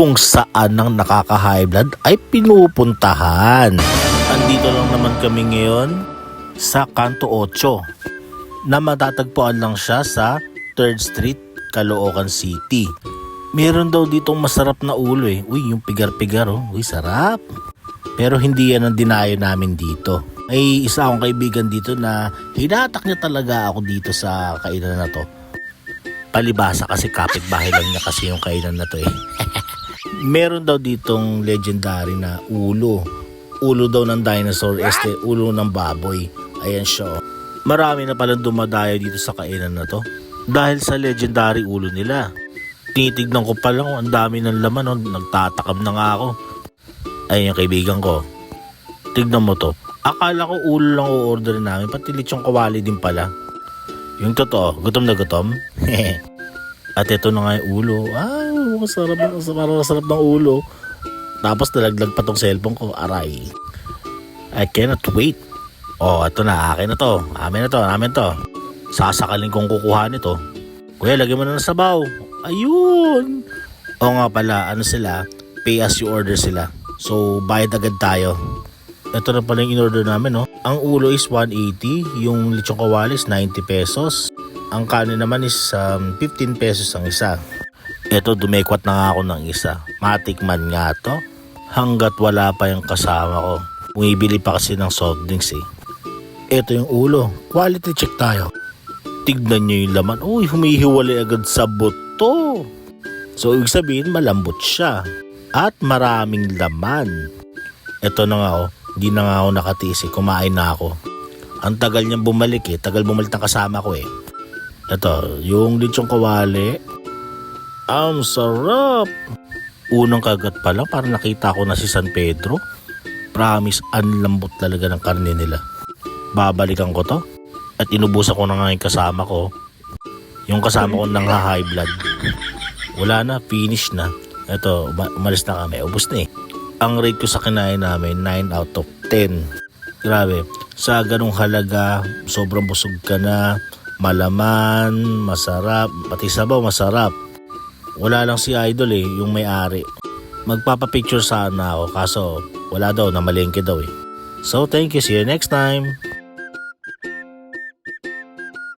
kung saan ang nakaka-high blood ay pinupuntahan. Andito lang naman kami ngayon sa Kanto 8 na matatagpuan lang siya sa 3rd Street, Caloocan City. Meron daw ditong masarap na ulo eh. Uy, yung pigar-pigar oh. Uy, sarap. Pero hindi yan ang dinayo namin dito. May isa akong kaibigan dito na hinatak niya talaga ako dito sa kainan na to. Palibasa kasi kapitbahay lang niya kasi yung kainan na to eh. Meron daw ditong legendary na ulo. Ulo daw ng dinosaur, ulo ng baboy. Ayan siya oh. Marami na palang dumadayo dito sa kainan na to dahil sa legendary ulo nila. Tinitignan ko pa lang, ang dami ng laman, oh. Nagtatakam na nga ako. Ayun yung kaibigan ko. Tignan mo to. Akala ko ulo lang o-order namin, pati lechong kawali din pala. Yung totoo, gutom na gutom. At ito na nga yung ulo. Ah, masarap ng ulo. Tapos nalaglag pa tong cellphone ko. Aray. I cannot wait. Oh, ito na. Akin na to. Amin to. Sasakalin kong kukuha nito. Kuya, lagyan mo na ng sabaw. Ayun. O nga pala, ano sila? Pay as you order sila. So, bayad agad tayo. Ito na pala yung in-order namin, no? Ang ulo is 180. Yung lechong kawalis, 90 pesos. Ang kanin naman is 15 pesos ang isa. Ito, dumekwat na nga ako ng isa. Matikman nga to. Hanggat wala pa yung kasama ko. Bumibili pa kasi ng soft drinks eh. Ito yung ulo. Quality check tayo. Tignan nyo yung laman. Uy, humihiwalay agad sa buto. So, ibig sabihin, malambot siya. At maraming laman. Ito na nga oh. Hindi na nga ako nakatiis eh. Kumain na ako. Ang tagal niyang bumalik eh. Tagal bumalik ng kasama ko eh. Ito, yung lechong kawali. Ang sarap. Unang kagat pa lang, parang nakita ko na si San Pedro. Promise, ang lambot talaga ng karne nila. Babalikan ko to. At inubusan ko na nga yung kasama ko. Yung kasama ko nang high blood. Wala na, finish na. Ito, umalis na kami. Ubus na eh. Ang rate ko sa kinain namin, 9 out of 10. Grabe. Sa ganung halaga, sobrang busog ka na. Malaman, masarap. Pati sabaw, masarap. Wala lang si Idol eh, yung may-ari. Magpapapicture sana ako, kaso wala daw, namalengke daw eh. So, thank you. See you next time.